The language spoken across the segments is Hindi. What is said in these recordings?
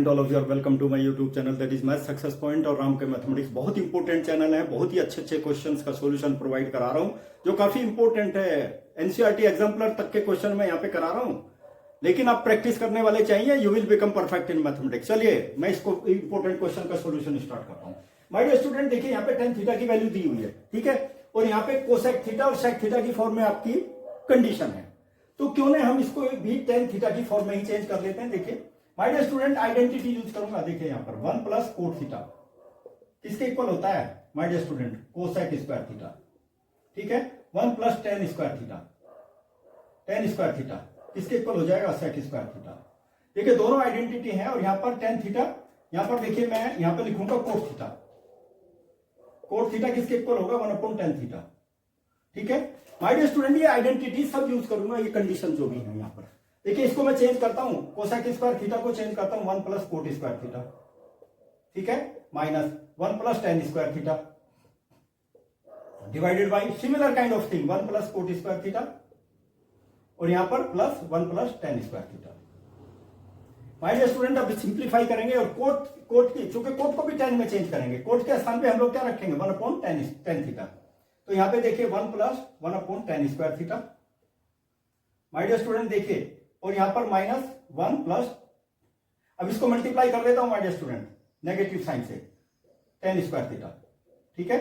And all of you are welcome to my YouTube channel that is math success point. और राम के मैथमेटिक्स बहुत इंपॉर्टेंट चैनल है, बहुत ही अच्छे अच्छे क्वेश्चंस का सॉल्यूशन प्रोवाइड करा रहा हूं जो काफी इंपॉर्टेंट है। एनसीईआरटी एग्जाम्पलर तक के क्वेश्चन मैं यहाँ पे करा रहा हूं, लेकिन आप प्रैक्टिस करने वाले चाहिए, you will become perfect in mathematics. चलिए मैं इसको इंपॉर्टेंट क्वेश्चन का सोल्यूशन स्टार्ट करता हूँ। माय डियर स्टूडेंट, देखिए यहाँ पे टेन थीटा की वैल्यू दी हुई है, ठीक है, और यहाँ पे कोसेक थीटा और सेक थीटा की फॉर्म में आपकी कंडीशन है, तो क्यों ना हम इसको भी टेन थीटा की फॉर्म में ही चेंज कर लेते हैं। देखिए my dear student, identity use करूंगा। देखिए यहाँ पर 1 प्लस कोट थीटा किसके इक्वल होता है my dear student, cosec square theta, ठीक है। 1 plus tan square theta, tan square theta किसके इक्वल हो जाएगा, सेक स्क्वायर थीटा। देखिए दोनों आइडेंटिटी है और यहाँ पर टेन थीटा, यहाँ पर देखिए मैं यहाँ पर लिखूंगा कोट थीटा। कोट थीटा किसके इक्वल होगा, 1/10 थीटा, ठीक है। माय डियर स्टूडेंट, ये आइडेंटिटी सब यूज करूंगा, ये कंडीशन जो भी है यहाँ पर। देखिए इसको मैं चेंज करता हूं, कोसेक स्क्वायर थीटा को चेंज करता हूं 1 प्लस कोट स्क्वायर थीटा, ठीक है, minus 1 plus tan square theta divided by similar kind of thing 1 plus cot square theta और यहां पर plus 1 plus tan square theta. My dear student, अब सिंप्लीफाई करेंगे और कोट की, चूंकि कोट को भी टेन में चेंज करेंगे, कोट के स्थान पे हम लोग क्या रखेंगे 1/10 थीटा। तो यहां पे देखिए 1 plus 1/10 square theta. My dear student देखिए, और यहां पर माइनस 1 प्लस, अब इसको मल्टीप्लाई कर देता हूं my dear student negative sign से, टेन स्क्वायर थीटा, ठीक है।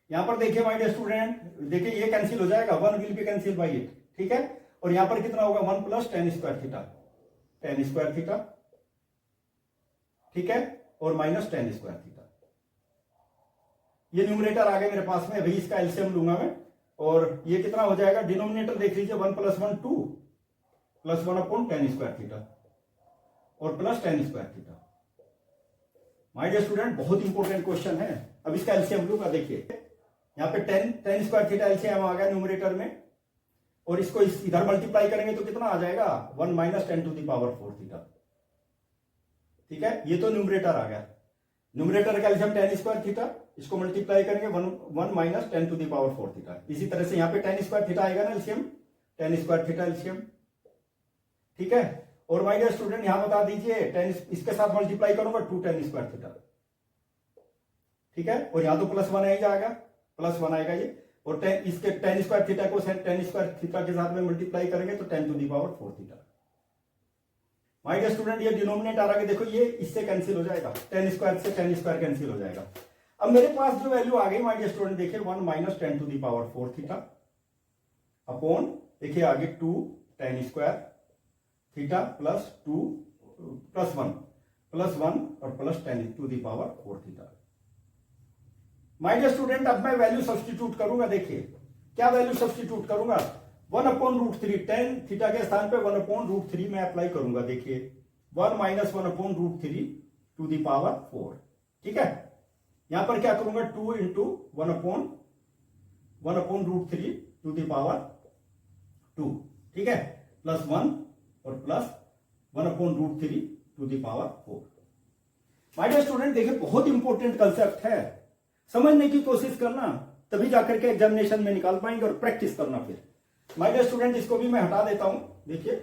यहां पर देखिए माय डियर स्टूडेंट, देखिए ये कैंसिल हो जाएगा, 1 will B cancel by it, ठीक है। और यहां पर कितना होगा 1 plus tan square theta, tan square theta, ठीक है, और माइनस टेन स्क्वायर थीटा। ये न्यूमरेटर आ गया मेरे पास में, अभी इसका एलसीएम लूंगा मैं, और ये कितना हो जाएगा, डिनोमिनेटर देख लीजिए 1 प्लस 1 2 प्लस 1/10 स्क्वायर थीटा और plus tan square theta. My dear student बहुत इंपॉर्टेंट क्वेश्चन है, अब इसका एलसीएम लूंगा। देखिए यहाँ पे टेन स्क्वायर थीटा एलसीएम आ गया न्यूमरेटर में, और इसको इधर मल्टीप्लाई करेंगे तो कितना आ जाएगा 1 minus 10 to the power 4 theta, ठीक है। ये तो न्यूमरेटर आ गया, न्यूमरेटर का एलसीएम टेन स्क्वायर थीटा, इसको मल्टीप्लाई करेंगे 1 minus 10 to the power 4 theta. इसी तरह से यहाँ पे टेन स्क्वायर थीटा आएगा ना LCM, tan square theta LCM, ठीक है। और माय डियर स्टूडेंट यहां बता दीजिए टेन, इसके साथ मल्टीप्लाई करूंगा 2 टेन स्क्वायर थीटा, ठीक है, और यहां तो प्लस 1 आ जाएगा, प्लस 1 आएगा ये, और इसके टेन स्क्वायर थीटा को टेन स्क्वायर थीटा के साथ में मल्टीप्लाई करेंगे तो 10 to the power 4 theta. My dear student ये डिनोमिनेटर आ गया, देखो ये इससे कैंसिल हो जाएगा, टेन स्क्वायर से टेन स्क्वायर कैंसिल हो जाएगा। अब मेरे पास जो वैल्यू आ गई माय डियर स्टूडेंट, देखिए 1 minus 10 to the power 4 theta upon, देखिए आगे 2 tan square theta plus 2 plus 1 और plus 10 to the power 4 theta. My dear student अब मैं वैल्यू सब्स्टिट्यूट करूंगा। देखिए क्या वैल्यू सब्स्टिट्यूट करूंगा, 1/√3, टेन थीटा के स्थान पे 1/√3 में अप्लाई करूंगा। देखिए 1 माइनस 1/√3 टू दी पावर 4, ठीक है। यहां पर क्या करूंगा 2 इंटू 1/√3 टू दी पावर 2, ठीक है, प्लस 1 और plus 1/√3 to the power 4। My dear student देखिए बहुत इंपॉर्टेंट कंसेप्ट है, समझने की कोशिश करना, तभी जाकर के एग्जामिनेशन में निकाल पाएंगे, और प्रैक्टिस करना फिर। माय डियर स्टूडेंट इसको भी मैं हटा देता हूं, देखिए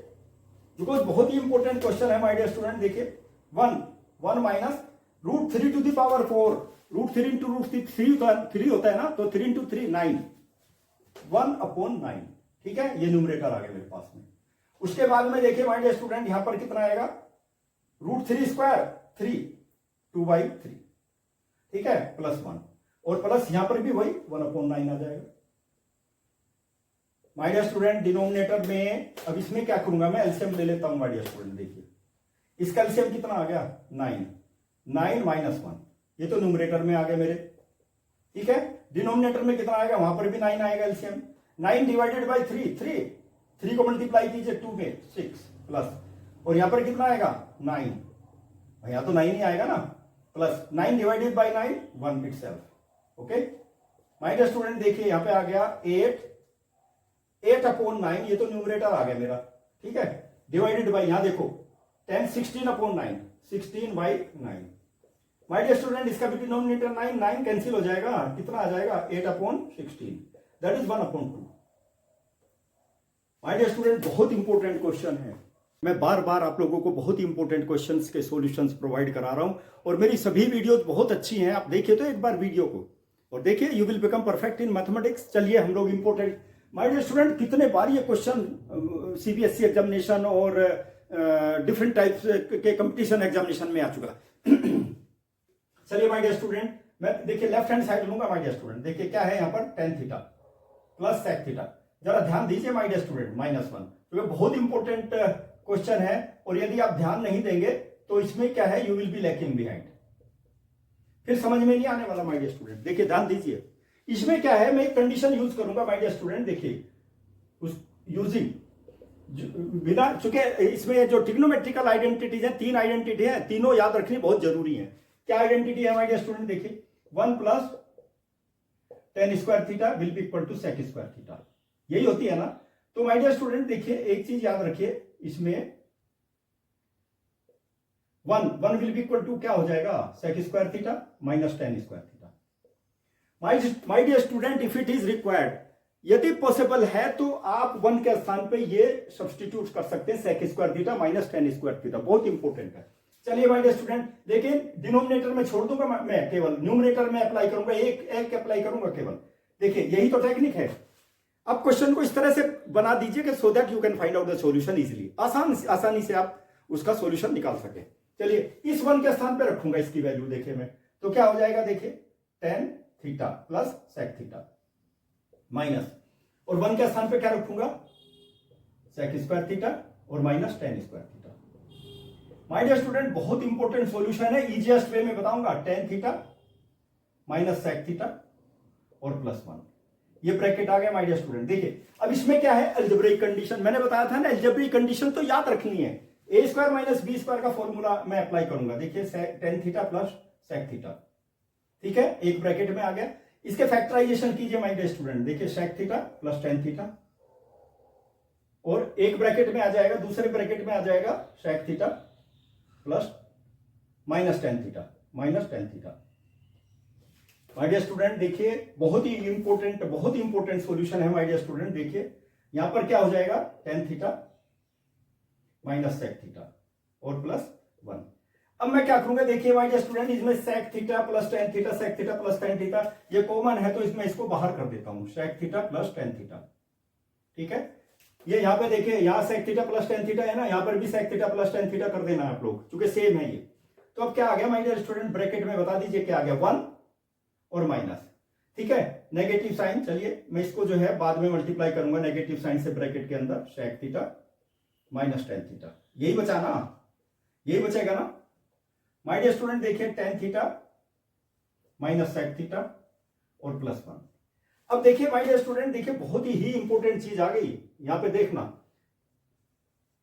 बिकॉज बहुत ही इंपॉर्टेंट क्वेश्चन है माय डियर स्टूडेंट। देखिए 1 minus √3 to the power 4, √3 into √3 होता है ना, तो 3 इंटू 3 9, 1/9, ठीक है, ये न्यूमरेटर आ गया मेरे पास में। उसके बाद में देखिए माय डियर स्टूडेंट यहां पर कितना आएगा, √3 स्क्वायर 3 2/3, ठीक है, प्लस 1 और प्लस यहां पर भी वही 1/9 आ जाएगा। माय डियर स्टूडेंट डिनोमिनेटर में अब इसमें क्या करूंगा मैं, एलसीएम ले लेता हूं माय डियर स्टूडेंट। देखिए इसका एलसीएम कितना आ गया 9 माइनस 1, ये तो न्यूमरेटर में आ गया मेरे, ठीक है। डिनोमिनेटर में कितना आएगा, वहां पर भी 9 आएगा एलसीएम, 9 डिवाइडेड बाई 3 को मल्टीप्लाई कीजिए 2 में 6 प्लस, और यहां पर कितना आएगा 9, यहां तो 9 ही आएगा ना, plus 9 divided by 9 1 itself, okay. My dear student देखिए यहां पे आ गया 8/9, ये तो न्यूमरेटर आ गया मेरा, ठीक है, डिवाइडेड बाई यहां देखो 10 16/9, 16/9। माय डियर स्टूडेंट इसका भी डिनोमिनेटर 9 कैंसिल हो जाएगा, कितना आ जाएगा 8/16, that is 1/2। My dear student बहुत इंपॉर्टेंट क्वेश्चन है, मैं बार बार आप लोगों को बहुत ही इंपॉर्टेंट क्वेश्चंस के सॉल्यूशंस प्रोवाइड करा रहा हूं और मेरी सभी वीडियोस बहुत अच्छी हैं। आप देखिए तो एक बार वीडियो को और देखिए, you will become perfect in mathematics. चलिए हम लोग इंपॉर्टेंट, माय डियर स्टूडेंट, कितने बार ये क्वेश्चन सीबीएसई एग्जामिनेशन और डिफरेंट टाइप्स के कंपटीशन एग्जामिनेशन में आ चुका। चलिए माय डियर स्टूडेंट, मैं देखिए लेफ्ट हैंड साइड लूंगा। माय डियर स्टूडेंट देखिए क्या है यहाँ पर, tan theta plus sec theta. जरा ध्यान दीजिए माय डियर स्टूडेंट, -1, क्योंकि बहुत इंपॉर्टेंट क्वेश्चन है और यदि आप ध्यान नहीं देंगे तो इसमें क्या है, you will be lacking behind, फिर समझ में नहीं आने वाला। माय डियर स्टूडेंट देखिए ध्यान दीजिए, इसमें क्या है, मैं एक कंडीशन यूज करूंगा माय डियर स्टूडेंट। देखिए उस यूजिंग बिना, चूंकि इसमें जो ट्रिग्नोमेट्रिकल आइडेंटिटीज है, 3 आइडेंटिटी है, तीनों याद रखनी बहुत जरूरी है। क्या आइडेंटिटी है माय डियर स्टूडेंट, देखिए 1 plus tan square theta will be equal to sec square theta, यही होती है ना। तो माय डियर स्टूडेंट देखिए एक चीज याद रखिए, इसमें 1 विल बी इक्वल टू क्या हो जाएगा, sec square theta minus tan square theta. My dear student, if it is required, यदि पॉसिबल है तो आप 1 के स्थान पे ये सब्सटीट्यूट कर सकते हैं, sec square theta minus tan square theta, बहुत इंपॉर्टेंट है। चलिए माय डियर स्टूडेंट देखिए, डिनोमिनेटर में छोड़ दूंगा मैं, केवल न्यूमरेटर में अप्लाई करूंगा, एक अप्लाई करूंगा केवल। देखिए यही तो टेक्निक है। अब क्वेश्चन को इस तरह से बना दीजिए कि so that you can find out the solution easily, आसानी से आप उसका सॉल्यूशन निकाल सके। चलिए इस 1 के स्थान पे रखूंगा इसकी वैल्यू, देखिए मैं, तो क्या हो जाएगा, देखिए tan theta plus sec theta minus, और 1 के स्थान पे क्या रखूंगा, सेक स्क्वायर थीटा और minus tan square theta. My dear student बहुत इंपॉर्टेंट सॉल्यूशन है, इजीएस्ट वे में बताऊंगा, tan theta minus sec theta और प्लस 1, ये ब्रैकेट आ गया माय डियर स्टूडेंट। देखिए अब इसमें क्या है, अलजेब्रिक कंडीशन, मैंने बताया था ना, अलजेब्रिक कंडीशन तो याद रखनी है। A square minus B square का फॉर्मूला मैं अप्लाई करूंगा, देखिए tan theta plus sec theta, ठीक है, एक ब्रैकेट में आ गया। इसके फैक्टराइजेशन कीजिए माय डियर स्टूडेंट, देखिए sec theta plus tan theta, और एक ब्रैकेट में आ जाएगा, दूसरे ब्रैकेट में आ जाएगा sec theta plus minus tan theta. My dear student देखिए बहुत ही इंपॉर्टेंट सॉल्यूशन है माय डियर स्टूडेंट। देखिए यहां पर क्या हो जाएगा, tan theta minus sec theta और प्लस 1। अब मैं क्या करूंगा, देखिए माय डियर स्टूडेंट, इसमें sec theta plus tan theta, sec theta plus tan theta ये कॉमन है, तो इसमें इसको बाहर कर देता हूं, sec theta plus tan theta, ठीक है। ये यहां पे देखिए, यहां sec theta plus tan theta है ना, यहां पर भी sec theta plus tan theta कर देना आप लोग, क्योंकि सेम है ये। तो अब क्या आ गया माय डियर स्टूडेंट, ब्रैकेट में बता दीजिए क्या आ गया, 1 और माइनस, ठीक है, नेगेटिव साइन। चलिए मैं इसको जो है बाद में मल्टीप्लाई करूंगा नेगेटिव साइन से ब्रैकेट के अंदर, sec theta minus tan theta, यही बचा ना, यही बचेगा ना माय डियर स्टूडेंट। देखिए tan theta minus sec theta और प्लस 1। अब देखिए माय डियर स्टूडेंट, देखिए बहुत ही इंपॉर्टेंट चीज आ गई यहां पे, देखना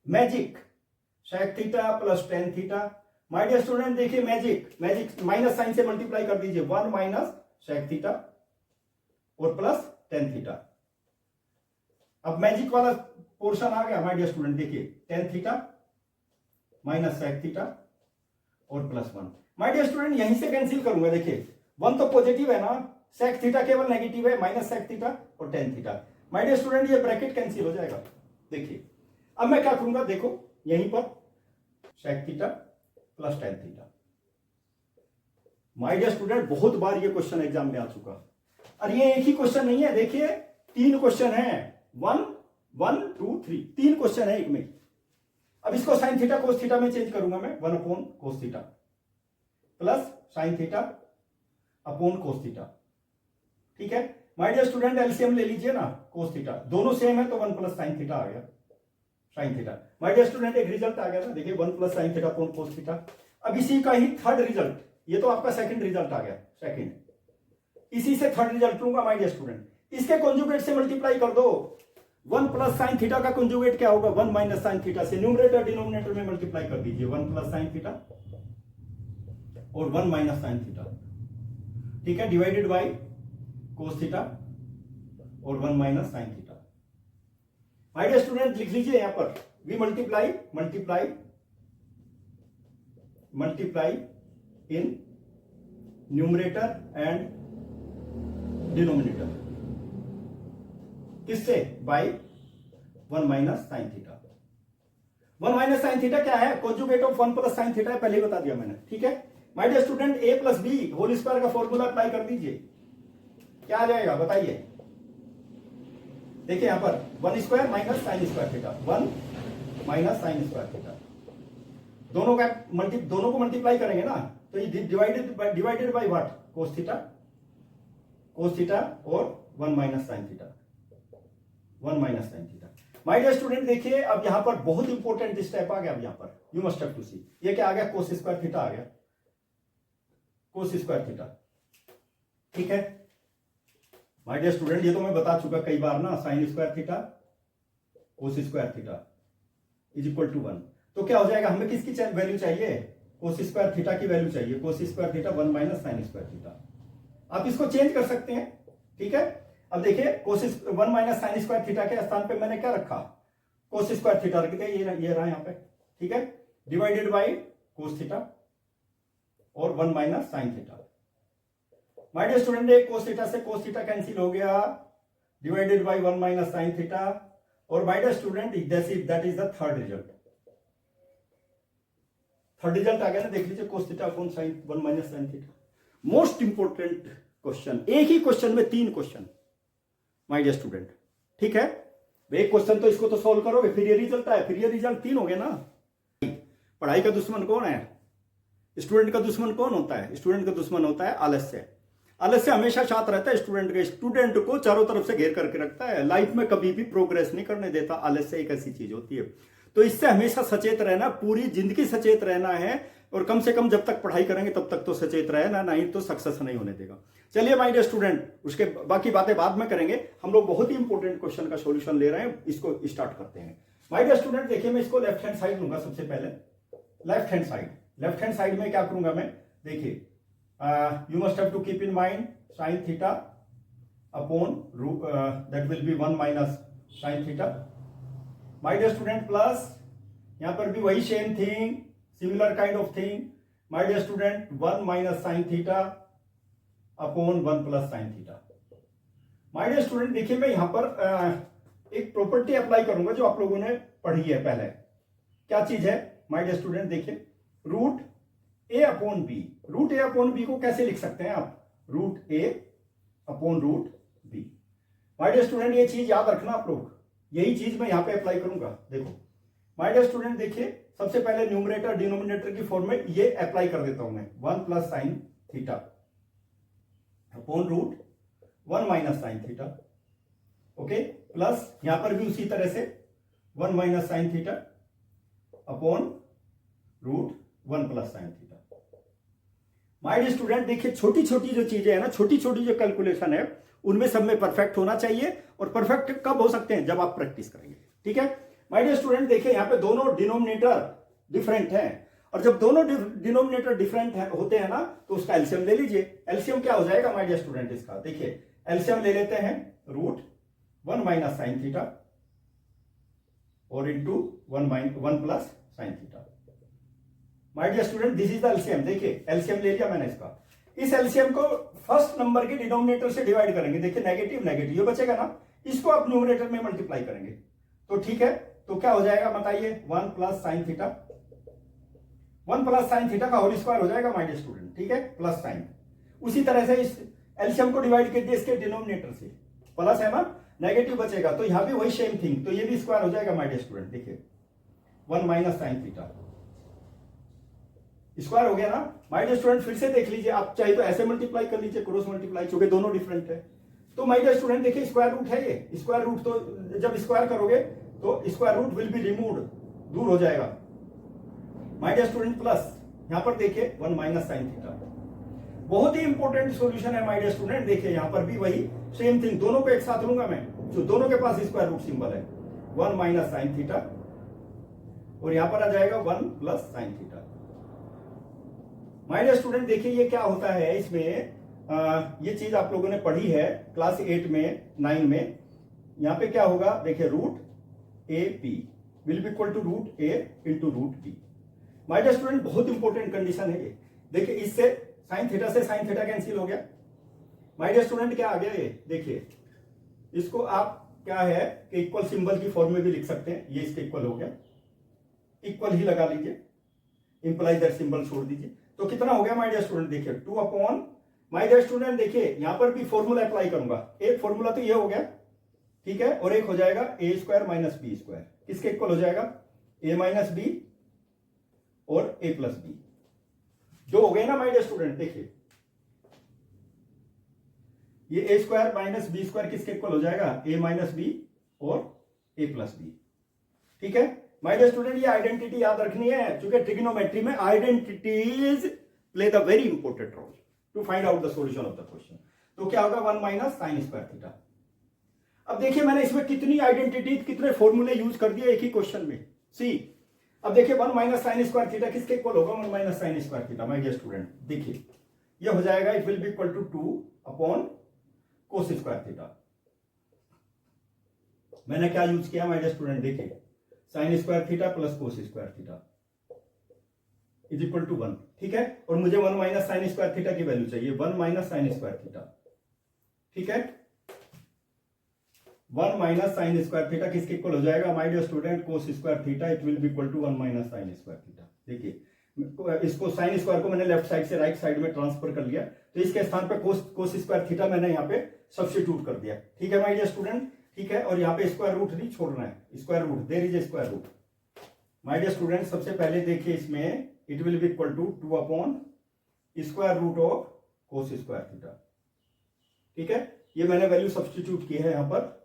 magic, sec theta plus tan theta. My dear student देखिए मैजिक माइनस साइन से मल्टीप्लाई कर दीजिए, 1 माइनस सेक थीटा और प्लस टेन थीटा। अब मैजिक वाला पोर्शन आ गया माय डियर स्टूडेंट, देखिए tan theta minus sec theta और प्लस 1। माय डियर स्टूडेंट यहीं से कैंसिल करूंगा, देखिए 1 तो पॉजिटिव है ना, सेक थीटा केवल नेगेटिव है, माइनस सेक थीटा और tan theta. My dear student ये ब्रैकेट कैंसिल हो जाएगा। देखिए अब मैं क्या करूंगा, देखो यहीं पर sec theta plus tan theta. My dear student बहुत बार ये क्वेश्चन एग्जाम में आ चुका, और ये एक ही क्वेश्चन नहीं है, देखिए 3 क्वेश्चन है, 1 1 2 3, 3 क्वेश्चन है एक में। अब इसको साइन थीटा कोस थीटा में चेंज करूंगा मैं, 1 upon cos theta plus sine theta upon cos theta, ठीक है। माय डियर स्टूडेंट एलसीएम ले लीजिए ना, कोस थीटा दोनों सेम है तो 1 प्लस साइन थीटा आ गया, sine theta. My dear student एक रिजल्ट आ गया ना, देखिए 1 plus sine theta upon cos theta. अब इसी का ही थर्ड रिजल्ट, ये तो आपका सेकंड रिजल्ट आ गया, सेकंड, इसी से थर्ड रिजल्ट लूंगा माय डियर स्टूडेंट, इसके कॉन्जुगेट से मल्टीप्लाई कर दो। 1 प्लस साइन थीटा का कॉन्जुगेट क्या होगा, 1 माइनस साइन थीटा से न्यूमरेटर डिनोमिनेटर में मल्टीप्लाई कर दीजिए, 1 प्लस साइन थीटा और 1 माइनस साइन थीटा, ठीक है, डिवाइडेड बाय कोस थीटा और 1 minus sine theta. My dear student लिख लीजिए यहां पर, we multiply in numerator and denominator, किससे, by 1 minus sine theta. 1 minus sine theta क्या है? Conjugate of 1 plus sine theta है, पहले ही बता दिया मैंने, ठीक है। My dear student, a plus B whole square का फॉर्मूला अप्लाई कर दीजिए, क्या आ जाएगा बताइए। देखिए यहां पर 1 square minus sine square theta, 1 minus sine square theta, दोनों को मल्टीप्लाई करेंगे ना, तो ये divided by what? Cos theta और 1 minus sine theta, 1 minus sine theta. My dear student देखिए अब यहां पर बहुत इंपॉर्टेंट स्टेप आ गया। अब यहां पर यू मस्ट हैव टू सी, ये क्या आ गया? कोस स्क्वायर थीटा आ गया, कोस स्क्वायर थीटा, ठीक है। माय डियर स्टूडेंट ये तो मैं बता चुका कई बार ना, sine square theta cos square theta is equal to 1। तो क्या हो जाएगा? हमें किसकी वैल्यू चाहिए? कोस स्क्वायर थीटा की वैल्यू चाहिए, cos square theta 1 minus sine square theta. आप इसको चेंज कर सकते हैं, ठीक है। अब देखिए कोस 1 माइनस साइन स्क्वायर थीटा के स्थान पे मैंने क्या रखा? कोस स्क्वायर थीटा रख दिया, ये रहा यहां पे, ठीक है, डिवाइडेड बाय कोस थीटा और 1 minus sine theta. My dear student एक कोस थीटा से कोस थीटा कैंसिल हो गया, divided by 1 minus sine theta, और my dear student that is the third result. Third result आ गया ना, देख लीजिए cos theta upon sine 1 minus sine theta. Most important question, एक ही क्वेश्चन में 3 क्वेश्चन माय डियर स्टूडेंट, ठीक है। एक क्वेश्चन तो इसको तो सॉल्व करोगे, फिर ये रिजल्ट आए, फिर ये रिजल्ट 3 हो गए ना। पढ़ाई का दुश्मन कौन है? स्टूडेंट का दुश्मन कौन होता है? स्टूडेंट का दुश्मन होता है आलस्य। आलस्य हमेशा साथ रहता है स्टूडेंट को चारों तरफ से घेर करके रखता है, लाइफ में कभी भी प्रोग्रेस नहीं करने देता। आलस्य एक ऐसी चीज होती है, तो इससे हमेशा सचेत रहना, पूरी जिंदगी सचेत रहना है, और कम से कम जब तक पढ़ाई करेंगे तब तक तो सचेत रहना, नहीं तो सक्सेस नहीं होने देगा। चलिए माय डियर स्टूडेंट, उसके बाकी बातें बाद में करेंगे, हम लोग बहुत ही इंपॉर्टेंट क्वेश्चन का सॉल्यूशन ले रहे हैं, इसको स्टार्ट करते हैं। माय डियर स्टूडेंट देखिए मैं इसको लेफ्ट हैंड साइड लूंगा सबसे पहले, लेफ्ट हैंड साइड में क्या करूंगा मैं? देखिए you must have to keep in mind sine theta upon that will be 1 minus sine theta. My dear student plus यहां पर भी वही same thing, similar kind of thing, my dear student 1 minus sine theta upon 1 plus sine theta. My dear student देखिए मैं यहां पर एक प्रॉपर्टी अप्लाई करूंगा जो आप लोगों ने पढ़ी है पहले। क्या चीज है माय डियर स्टूडेंट? देखिए root A upon B, root A upon B को कैसे लिख सकते हैं आप? Root A upon root B. My dear student ये चीज याद रखना आप लोग, यही चीज मैं यहां पे अप्लाई करूंगा। देखो माय डियर स्टूडेंट देखिए सबसे पहले न्यूमरेटर डिनोमिनेटर की फॉर्म में ये अप्लाई कर देता हूं मैं, 1 plus sine theta upon root 1 minus sine theta, okay, plus यहां पर भी उसी तरह से 1 minus sine theta upon root 1 plus sine theta. My dear student देखिए छोटी छोटी जो चीजें है ना, छोटी छोटी जो कैलकुलेशन है, उनमें सब में परफेक्ट होना चाहिए, और परफेक्ट कब हो सकते हैं? जब आप प्रैक्टिस करेंगे, ठीक है। माय डियर स्टूडेंट देखिए यहां पे दोनों डिनोमिनेटर डिफरेंट हैं, और जब दोनों डिनोमिनेटर डिफरेंट होते हैं ना, तो उसका एलसीएम ले लीजिए। एलसीएम क्या हो जाएगा माय डियर स्टूडेंट? इसका देखिए एलसीएम ले लेते हैं, रूट 1 माइनस साइन थीटा और into 1 plus sine theta. My dear student this is the LCM. देखिए एलसीएम ले लिया मैंने इसका, इस एलसीएम को फर्स्ट नंबर के डिनोमिनेटर से डिवाइड करेंगे। देखिए नेगेटिव नेगेटिव ये बचेगा ना, इसको आप न्यूमरेटर में मल्टीप्लाई करेंगे, तो ठीक है। तो क्या हो जाएगा बताइए? 1 plus sine theta, 1 plus sine theta का होल स्क्वायर हो जाएगा माय डियर स्टूडेंट, ठीक है, प्लस साइन। उसी तरह से इस एलसीएम को डिवाइड कर दिया इसके डिनोमिनेटर से, प्लस है ना, नेगेटिव बचेगा, तो यहां भी वही सेम थिंग, तो ये भी स्क्वायर हो जाएगा माय डियर स्टूडेंट। देखिए 1 माइनस साइन थीटा स्क्वायर हो गया ना माय डियर स्टूडेंट। फिर से देख लीजिए, आप चाहे तो ऐसे मल्टीप्लाई कर लीजिए, क्रॉस मल्टीप्लाई, क्योंकि दोनों डिफरेंट है। तो माय डियर स्टूडेंट देखिए स्क्वायर रूट है ये, स्क्वायर रूट तो जब स्क्वायर करोगे तो square root will be removed, दूर हो जाएगा माय डियर स्टूडेंट। प्लस यहां पर देखिए 1 माइनस साइन थीटा, बहुत ही इंपॉर्टेंट सॉल्यूशन है माय डियर स्टूडेंट। देखिए यहां पर भी वही सेम थिंग, दोनों को एक साथ लूंगा मैं, जो दोनों के पास स्क्वायर रूट सिंबल है, 1 माइनस साइन थीटा, और यहां पर आ जाएगा 1 plus sine theta. My dear student देखिए ये क्या होता है इसमें, ये चीज आप लोगों ने पढ़ी है क्लास 8 में 9 में। यहां पे क्या होगा देखिए, root A B will be equal to root A into root B. My dear student बहुत इंपॉर्टेंट कंडीशन है ये। देखिए इससे साइन थीटा से साइन थीटा कैंसिल हो गया माय डियर स्टूडेंट, क्या आ गया ये? देखिए इसको आप क्या है कि इक्वल सिंबल की फॉर्म में भी लिख सकते हैं, ये इसके इक्वल हो गया, इक्वल ही लगा लीजिए, इंप्लाइज दैट सिंबल छोड़ दीजिए। तो कितना हो गया माय डियर स्टूडेंट, देखिए 2 अपॉन, माय डियर स्टूडेंट देखिए यहां पर भी फॉर्मूला अप्लाई करूंगा। एक फॉर्मूला तो ये हो गया, ठीक है, और एक हो जाएगा A square minus B square, किसके इक्वल हो जाएगा, ए माइनस बी और ए प्लस बी, जो हो गए ना माय डियर स्टूडेंट। देखिए ये A square minus B square किसके इक्वल हो जाएगा, ए माइनस बी और ए प्लस बी, ठीक है। माय डियर स्टूडेंट ये आइडेंटिटी याद रखनी है, क्योंकि ट्रिग्नोमेट्री में identities play the very important role to find out the solution of the question. तो क्या होगा 1 माइनस साइन स्क्वायर थीटा। अब देखिए मैंने इसमें कितनी आइडेंटिटी, कितने फॉर्मूले यूज कर दिए एक ही क्वेश्चन में। सी अब देखिए 1 माइनस साइन स्क्वायर थीटा किसके इक्वल होगा, 1 minus sine square theta. My dear student देखिए ये हो जाएगा, it will be equal to 2 upon cos square theta. मैंने क्या यूज किया माय डियर स्टूडेंट, देखिए sine square theta plus cos square theta is equal to 1, ठीक है। और मुझे 1 माइनस साइन स्क्वायर थीटा की वैल्यू चाहिए, 1 माइनस साइन स्क्वायर थीटा, ठीक है। 1 माइनस साइन स्क्वायर थीटा किसके इक्वल हो जाएगा my dear student, cos square theta, it will be equal to 1 minus sine square theta. देखिए इसको साइन स्क्वायर को मैंने लेफ्ट साइड से राइट साइड में ट्रांसफर कर लिया, तो इसके स्थान पे कोस स्क्वायर थीटा मैंने यहाँ पे सब्स्टिट्यूट कर दिया, ठीक है माय डियर स्टूडेंट, ठीक है। और यहाँ पे स्क्वायर रूट नहीं छोड़ना है, square root, there is a square root. My dear student सबसे पहले देखिए इसमें it will be equal to 2 upon square root of cos square theta, ठीक है। ये मैंने वैल्यू सब्स्टिट्यूट की है यहाँ पर।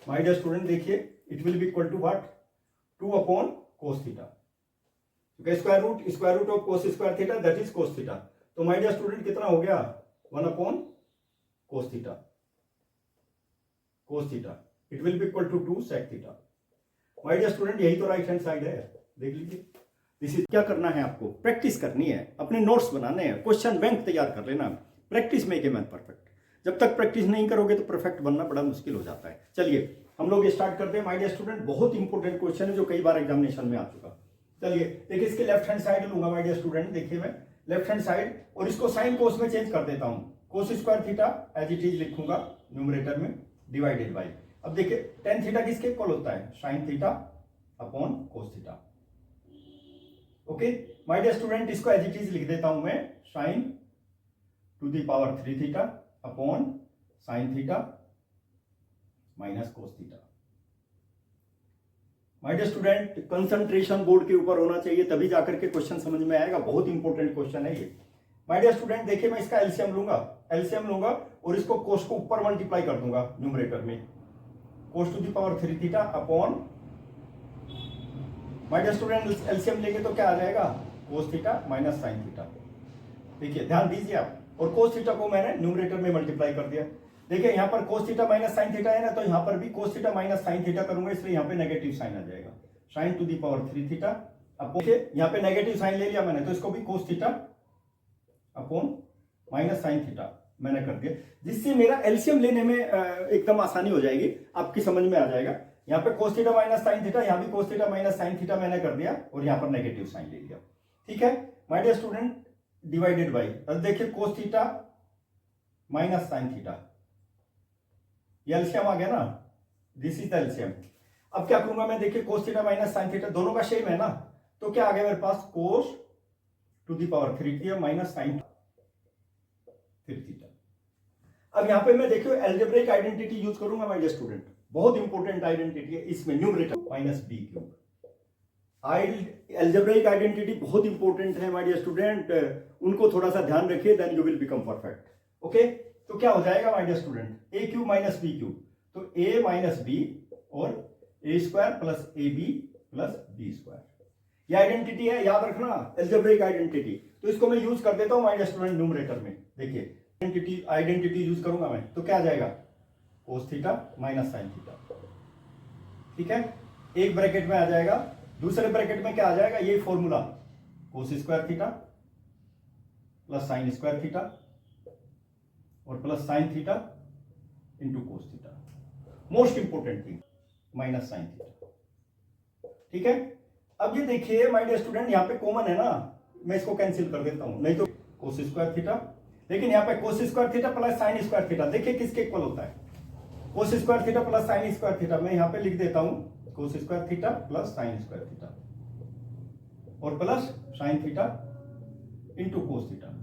माय डियर स्टूडेंट देखिए it will be equal to what, 2 upon cos theta, square root of cos square theta that is cos theta. तो माय डियर स्टूडेंट कितना हो गया, 1 upon cos theta, cos theta, it will be equal to 2 sec theta. My dear student यही तो राइट हैंड साइड है, देख लीजिए। दिस इज, क्या करना है आपको, प्रैक्टिस करनी है, अपने नोट्स बनाने हैं, क्वेश्चन बैंक तैयार कर लेना, practice make a man perfect. जब तक प्रैक्टिस नहीं करोगे तो परफेक्ट बनना बड़ा मुश्किल हो जाता है। चलिए हम लोग स्टार्ट करते हैं माय डियर स्टूडेंट, बहुत इंपॉर्टेंट क्वेश्चन है जो कई बार एग्जामिनेशन में आ चुका। चलिए देखिए इसके लेफ्ट हैंड साइड लूंगा माय डियर स्टूडेंट, देखिए मैं लेफ्ट हैंड साइड और इसको साइन कोस में चेंज कर देता हूं, cos square theta as it is लिखूंगा न्यूमरेटर में, डिवाइडेड बाय, अब देखिए टेन थीटा किसके इक्वल होता है, sine theta upon cos theta. Okay my dear student इसको एज इट इज लिख देता हूं मैं, sine to the power 3 theta upon sine theta minus cos theta. My dear student concentration board के ऊपर होना चाहिए, तभी जाकर के क्वेश्चन समझ में आएगा, बहुत इंपॉर्टेंट क्वेश्चन है ये। माय डियर स्टूडेंट देखिए मैं इसका एलसीएम लूंगा और इसको कोस को ऊपर मल्टीप्लाई कर दूंगा न्यूमरेटर में, cos to the power 3 theta upon, my dear student LCM लेंगे तो क्या आ जाएगा, cos theta minus sine theta. देखिए ध्यान दीजिए आप, और कोस थीटा को मैंने न्यूमरेटर में मल्टीप्लाई कर दिया। देखिए यहाँ पर कोस थीटा माइनस साइन थीटा है ना, तो यहाँ पर भी कोस थीटा माइनस साइन थीटा करूंगा, इसलिए यहाँ पे नेगेटिव साइन आ जाएगा, sign to the power 3 theta upon, यहाँ पे नेगेटिव साइन ले लिया मैंने, तो इसको भी कोस theta upon minus sine theta मैंने कर दिया, जिससे मेरा एलसीएम लेने में एकदम आसानी हो जाएगी, आपकी समझ में आ जाएगा। यहाँ पे कोस थीटा माइनस साइन थीटा, यहाँ भी कोस थीटा माइनस साइन थीटा मैंने कर दिया, और यहाँ पर नेगेटिव साइन ले लिया, ठीक है my dear student, divided by, देखिए cos theta minus sine theta, ये एलसीएम आ गया ना, दिस इज द एलसीएम। अब क्या करूंगा मैं, देखिए cos theta minus sine theta दोनों का सेम है ना, तो क्या आ गया मेरे पास, cos to the power 3 theta minus sine 3 theta. अब यहां पे मैं देखियो एल्जेब्रिक आइडेंटिटी यूज करूंगा माय डियर स्टूडेंट, बहुत इंपॉर्टेंट आइडेंटिटी है इसमें, numerator minus B cube. Algebraic identity बहुत इंपॉर्टेंट है माय डियर स्टूडेंट, उनको थोड़ा सा ध्यान रखिए, then you will become perfect. Okay तो क्या हो जाएगा my dear student, A cube minus B cube, तो ए माइनस बी और A square plus A B plus B square, ये आइडेंटिटी है, याद रखना एल्जेब्रिक आइडेंटिटी। तो इसको मैं यूज कर देता हूं माय डियर स्टूडेंट न्यूमरेटर में, देखिए आइडेंटिटी यूज करूंगा मैं, तो क्या आ जाएगा, cos theta minus sine theta, ठीक है, एक ब्रैकेट में आ जाएगा, दूसरे ब्रैकेट में क्या आ जाएगा, ये formula, cos square theta plus sine square theta और plus sine theta into cos theta, most important thing minus sine theta, ठीक है। अब ये देखिए माय डियर स्टूडेंट यहाँ पे कॉमन है ना, मैं इसको कैंसिल कर देता हूं, नहीं तो कोस स्क्वायर थीटा, लेकिन यहाँ पे cos square theta plus sine square theta, देखिए किसके इक्वल होता है, cos square theta plus sine square theta, मैं यहाँ पे लिख देता हूं cos square theta plus sine square theta, और plus sine theta into cos theta.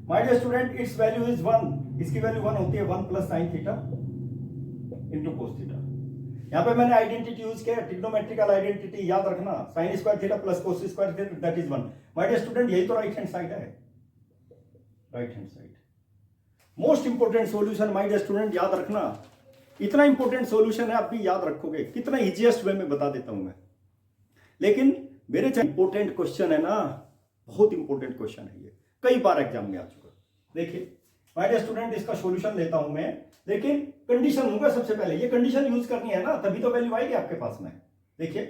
My dear student its value is 1, इसकी वैल्यू 1 होती है 1 plus sine theta into cos theta. यहां पे मैंने आइडेंटिटी यूज किया, ट्रिग्नोमेट्रिकल आइडेंटिटी याद रखना, sine square theta plus cos square theta that is 1। My dear student यही तो राइट हैंड साइड है, right hand side. Most important solution my dear student याद रखना, इतना इंपोर्टेंट सॉल्यूशन है आप भी याद रखोगे, कितना इजीएस्ट वे में बता देता हूं मैं। लेकिन मेरे चाहे इंपोर्टेंट क्वेश्चन है ना, बहुत इंपोर्टेंट क्वेश्चन है ये, कई बार एग्जाम में आ चुका। देखिए माय डियर स्टूडेंट इसका सॉल्यूशन लेता हूं मैं, लेकिन कंडीशन लूंगा सबसे पहले, ये कंडीशन यूज करनी है ना तभी तो वैल्यू आएगी आपके पास में। देखिए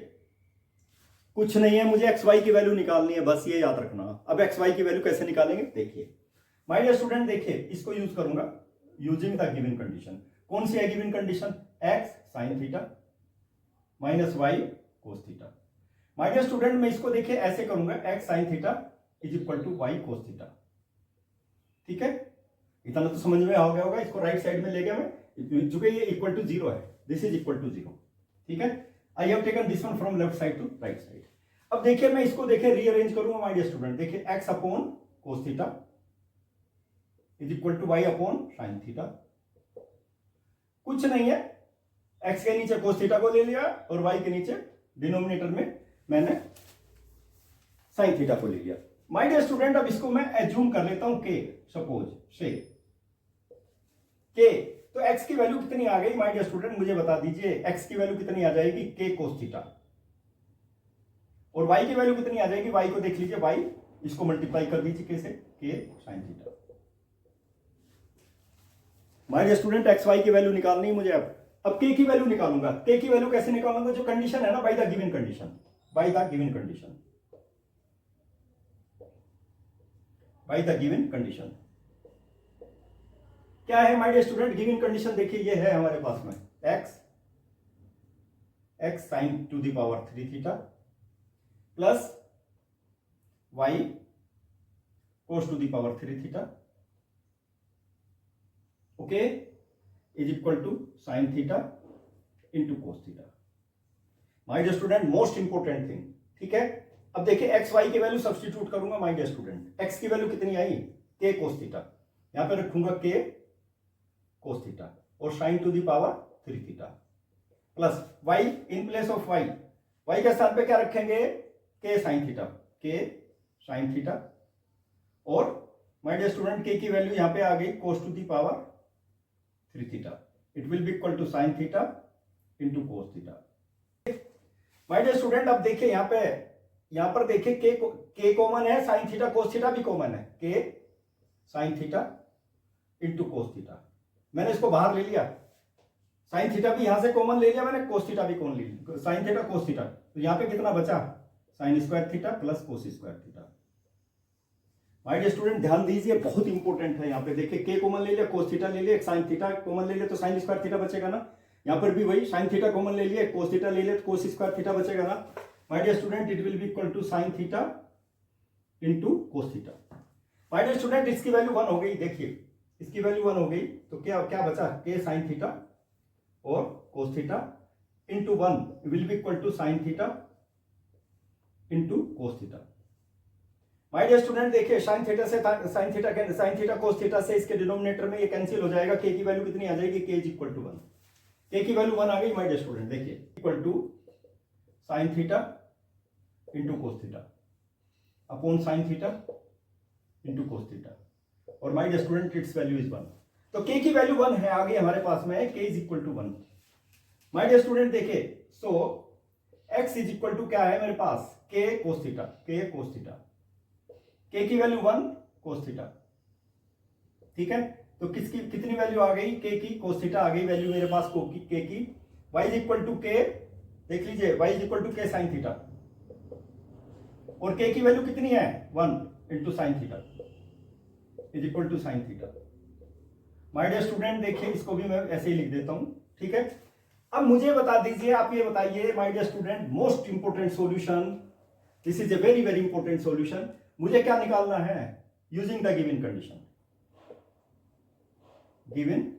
कुछ नहीं है, मुझे एक्स वाई की वैल्यू निकालनी है, बस ये याद रखना। अब एक्स वाई की वैल्यू कैसे निकालेंगे देखिए माय डियर स्टूडेंट, देखिए इसको यूज करूंगा यूजिंग द गिवन कंडीशन। कौन सी है given condition? X sine theta minus Y cos theta. My dear student मैं इसको देखिए ऐसे करूंगा, X sine theta is equal to Y cos theta. ठीक है, इतना तो समझ में आ गया होगा। इसको राइट साइड में ले गया मैं, चूंकि ये इक्वल टू 0 है, दिस इज इक्वल टू 0। ठीक है, I have taken this one from left side to right side. अब देखिए मैं इसको देखिए रीअरेंज करूंगा माय डियर स्टूडेंट। देखिए X upon cos theta is equal to Y upon sine theta. कुछ नहीं है, एक्स के नीचे कोस थीटा को ले लिया और वाई के नीचे डिनोमिनेटर में मैंने साइन थीटा को ले लिया। माय डियर स्टूडेंट अब इसको मैं एज्यूम कर लेता हूं के, सपोज से के, तो एक्स की वैल्यू कितनी आ गई माय डियर स्टूडेंट मुझे बता दीजिए, एक्स की वैल्यू कितनी आ जाएगी के कोस थीटा, और वाई की वैल्यू कितनी आ जाएगी, वाई को देख लीजिए, वाई इसको मल्टीप्लाई कर दीजिए कैसे, K sine theta. My dear student X Y की वैल्यू निकालनी है मुझे। अब के की वैल्यू निकालूंगा। के की वैल्यू कैसे निकालूंगा? जो कंडीशन है ना, by the given condition, by the given condition, by the given condition. क्या है my dear student given condition? देखिए ये है हमारे पास में x sine to the power 3 theta plus y cos to the power 3 theta, okay, is equal to sine theta into cos theta. My dear student most important thing, ठीक है। अब देखिए एक्स वाई की वैल्यू सब्स्टिट्यूट करूंगा माय डियर स्टूडेंट। एक्स की वैल्यू कितनी आई? के कोस थीटा, यहां पे रखूंगा के कोस थीटा और sine to the power 3 theta plus Y in place of Y, Y के स्थान पे क्या रखेंगे? K sine theta, K sine theta, और माय डियर स्टूडेंट के की वैल्यू यहां पे आ गई cos to the power 3 theta, it will be equal to sine theta into cos theta. My dear student अब देखिए यहां पर देखिए के कॉमन है, साइन थीटा कोस थीटा भी कॉमन है, के sine theta into cos theta. मैंने इसको बाहर ले लिया, साइन थीटा भी यहां से कॉमन ले लिया मैंने, कोस थीटा भी कॉमन ले लिया, साइन थीटा कोस थीटा, तो यहां पे कितना बचा? Sine square theta plus cos square theta. My dear student ध्यान दीजिए, बहुत इंपॉर्टेंट है। यहां पे देखिए के कॉमन ले लिया, कोस थीटा ले लिया, साइन थीटा कॉमन ले लिया तो साइन स्क्वायर थीटा बचेगा ना। यहां पर भी वही साइन थीटा कॉमन ले लिया, कोस थीटा ले लिया तो कोस स्क्वायर थीटा बचेगा ना। My dear student it will be equal to sine theta into cos theta. My dear student इसकी वैल्यू 1 हो गई, देखिए इसकी वैल्यू 1 हो गई तो क्या बचा? के साइन थीटा और cos theta into 1 will be equal to sine theta into cos theta. My dear student देखिए साइन थीटा कोस थीटा से इसके डिनोमिनेटर में ये कैंसिल हो जाएगा, के की वैल्यू कितनी आ जाएगी? के इज इक्वल टू 1, के की वैल्यू 1 आ गई माय डियर स्टूडेंट। देखिए equal to sine theta into cos theta upon sine theta into cos theta, और my dear student its value is 1। तो के की वैल्यू 1 है, आगे हमारे पास में k is equal to 1। My dear student देखिए so x is equal to क्या है मेरे पास? के कोस थीटा, के कोस थीटा, के की वैल्यू 1 कोस थीटा, ठीक है। तो किसकी कितनी वैल्यू आ गई? के की कोस थीटा आ गई वैल्यू मेरे पास के की। Y is equal to k, देख लीजिए y is equal to k sine theta, और के की वैल्यू कितनी है? 1 into sine theta is equal to sine theta. My dear student देखिए इसको भी मैं ऐसे ही लिख देता हूं, ठीक है। अब मुझे बता दीजिए, आप ये बताइए my dear student, most important solution, this is a very very important solution. मुझे क्या निकालना है? Using the given condition, given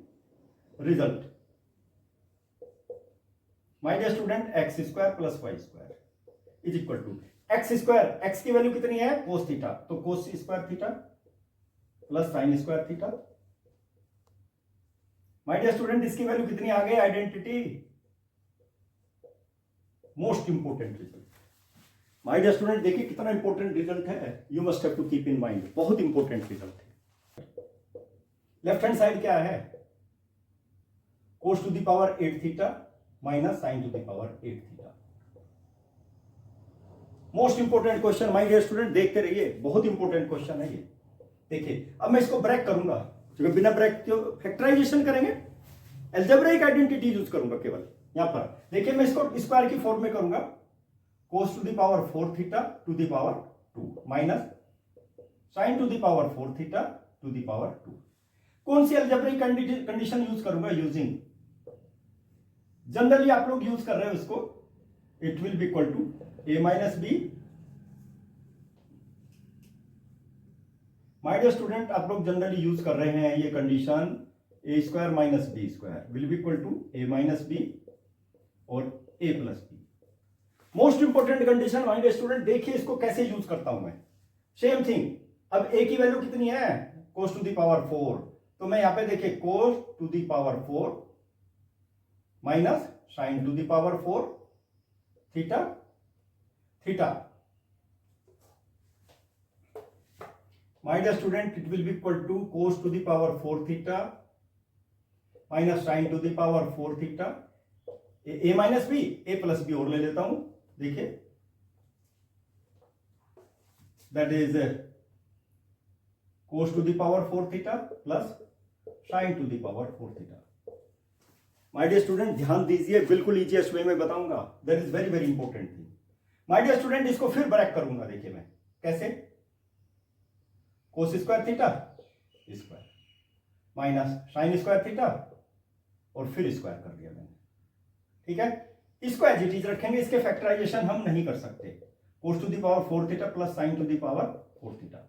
result. My dear student x square plus y square is equal to, x square, x की वैल्यू कितनी है कोस थीटा, तो cos square theta plus sine square theta. My dear student इसकी वैल्यू कितनी आ गई, identity, most important result. My dear student देखिए कितना इंपॉर्टेंट रिजल्ट है, you must have to keep in mind, बहुत इंपॉर्टेंट रिजल्ट है। लेफ्ट हैंड साइड क्या है, cos to the power 8 theta minus sine to the power 8 theta. Most important question my dear student, देखते रहिए, बहुत इंपॉर्टेंट क्वेश्चन है ये। देखिए अब मैं इसको ब्रेक करूंगा, क्योंकि बिना ब्रेक के फैक्टराइजेशन करेंगे, अलजेब्रिक आइडेंटिटी यूज करूंगा केवल। यहां पर देखिए मैं इसको स्क्वायर की फॉर्म में करूंगा, cos to the power 4 theta to the power 2 minus sine to the power 4 theta to the power 2। कौन सी अलजेब्रिक कंडीशन यूज करूंगा, यूजिंग, जनरली आप लोग यूज कर रहे हो इसको, it will be equal to a minus b. My dear student आप लोग जनरली यूज कर रहे हैं ये condition, a square minus B square will be equal to a minus b और A plus B. Most important condition my dear student, देखिए इसको कैसे यूज करता हूं मैं। सेम थिंग, अब ए की वैल्यू कितनी है cos टू द पावर 4, तो मैं यहां पे देखिए cos to the power 4 minus sine to the power 4 theta theta. My dear student it will be equal to cos to the power 4 theta minus sine to the power 4 theta, a minus b, a plus b और ले लेता हूं, देखिए that is cos to the power 4 theta plus sine to the power 4 theta. My dear student ध्यान दीजिए, बिल्कुल इजीएस्ट वे में बताऊंगा, that is very very important thing. My dear student इसको फिर ब्रेक करूंगा, देखिए मैं कैसे, cos square theta square minus sine square theta और फिर स्क्वायर कर दिया मैंने, ठीक है। इसको एज इट इज रखेंगे, इसके फैक्टराइजेशन हम नहीं कर सकते, cos to the power 4 theta plus sine to the power 4 theta,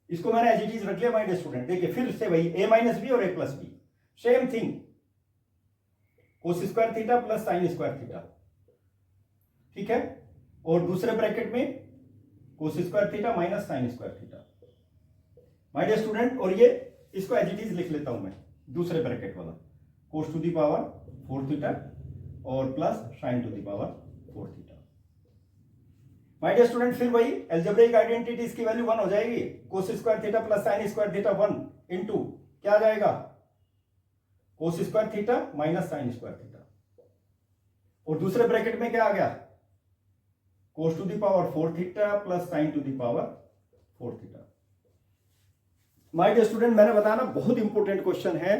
इसको मैंने एज इट इज रख लिया। माय डियर स्टूडेंट देखिए फिर से वही a माइनस बी और a plus b, same thing, cos square theta plus sine square theta, ठीक है, और दूसरे ब्रैकेट में cos square theta minus sine square theta. My dear student और ये इसको एज इट इज लिख लेता हूं मैं, दूसरे ब्रैकेट वाला, cos to the power 4 theta और plus sine to the power 4 theta. My dear student फिर वही अलजेब्रिक आइडेंटिटी, इसकी वैल्यू 1 हो जाएगी, cos square theta plus sine square theta 1 into क्या आ जाएगा, cos square theta minus sine square theta, और दूसरे ब्रैकेट में क्या आ गया, cos to the power 4 theta plus sine to the power 4 theta. My dear student मैंने बताया ना बहुत इंपॉर्टेंट क्वेश्चन है,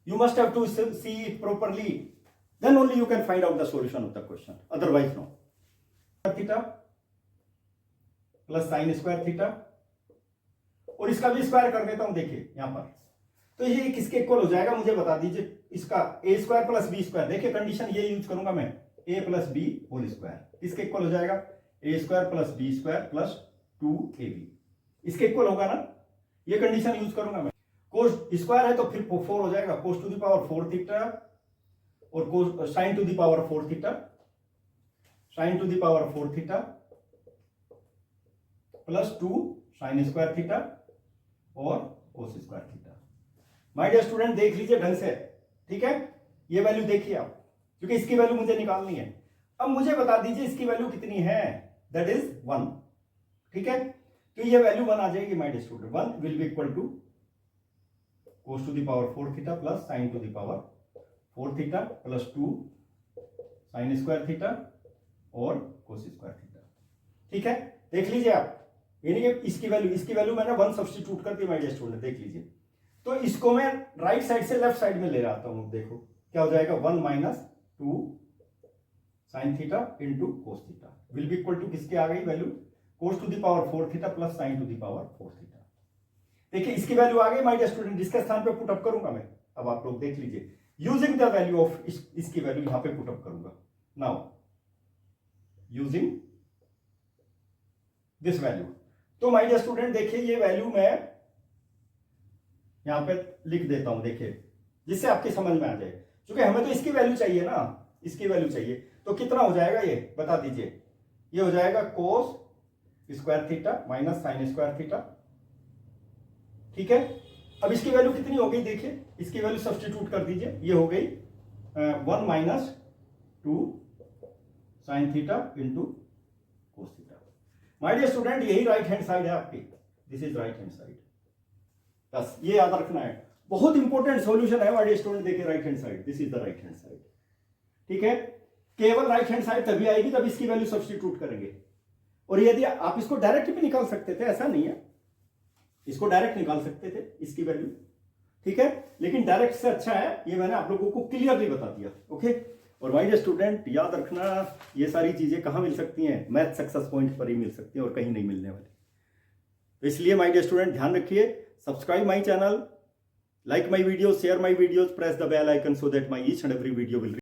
you must have to see it properly, then only you can find out the solution of the question, otherwise no। Theta plus sine square theta, और इसका भी स्क्वायर कर देता हूं, देखिए यहां पर, तो ये किसके इक्वल हो जाएगा मुझे बता दीजिए, इसका A square plus B square, देखिए कंडीशन ये यूज करूंगा मैं, A plus B whole square, किसके इक्वल हो जाएगा, A square plus B square plus 2ab, इसके इक्वल होगा ना, ये कंडीशन यूज करूंगा मैं। cos स्क्वायर है तो फिर 4 हो जाएगा, cos to the power 4 theta और cos sine to the power 4 theta, sine to the power 4 theta plus 2 sine square theta और cos square theta. My dear student देख लीजिए ढंग से, ठीक है, ये वैल्यू देखिए आप, क्योंकि इसकी वैल्यू मुझे निकालनी है। अब मुझे बता दीजिए इसकी वैल्यू कितनी है, दैट इज 1, ठीक है, तो ये वैल्यू 1 आ जाएगी my dear student, 1 will be equal to cos to the power 4 theta plus sine to the power 4 theta plus 2 sine square theta और cos स्क्वायर थीटा, ठीक है। देख लीजिए आप, यानी कि इसकी वैल्यू मैंने 1 सब्स्टिट्यूट कर दी माय डियर स्टूडेंट, देख लीजिए, तो इसको मैं राइट साइड से लेफ्ट साइड में ले आता हूं, देखो क्या हो जाएगा, 1 minus 2 sine theta into cos theta will be equal to किसके आ गई value, cos to the power 4 theta plus sine to the power 4 theta. देखिए इसकी वैल्यू आ गई माय डियर स्टूडेंट, इसके स्थान पे पुट अप करूंगा मैं, अब आप लोग देख लीजिए, यूजिंग द वैल्यू ऑफ इसकी वैल्यू यहां पे पुट अप करूंगा, नाउ यूजिंग दिस वैल्यू, तो माय डियर स्टूडेंट देखिए ये वैल्यू मैं यहां पे लिख देता हूं, देखिए जिससे आपकी समझ में आ जाए, क्योंकि हमें तो इसकी वैल्यू चाहिए ना, इसकी वैल्यू चाहिए, तो कितना हो जाएगा ये बता दीजिए, ये हो जाएगा कोस square theta minus sine square theta. ठीक है, अब इसकी वैल्यू कितनी हो गई देखिए, इसकी वैल्यू सब्स्टिट्यूट कर दीजिए, ये हो गई 1 minus 2 sine theta into cos theta. My dear student, यही राइट हैंड साइड है आपकी, this is right hand side. बस ये याद रखना है, बहुत इंपॉर्टेंट सॉल्यूशन है माय डियर स्टूडेंट। देखिए right hand side, this is the right hand side. ठीक है, केवल राइट हैंड साइड तभी आएगी जब इसकी वैल्यू सब्स्टिट्यूट करेंगे। और यदि आप इसको डायरेक्ट भी निकाल सकते थे, ऐसा नहीं है, इसको डायरेक्ट निकाल सकते थे इसकी वैल्यू। ठीक है, लेकिन डायरेक्ट से अच्छा है, ये मैंने आप लोगों को क्लियरली बता दिया। ओके, और माय डियर स्टूडेंट याद रखना, ये सारी चीजें कहां मिल सकती हैं, मैथ सक्सेस पॉइंट पर ही मिल सकती हैं और कहीं नहीं मिलने वाली। तो इसलिए माय डियर स्टूडेंट ध्यान रखिए, subscribe my channel, like my videos, share my videos, press the bell icon so that my each and every video will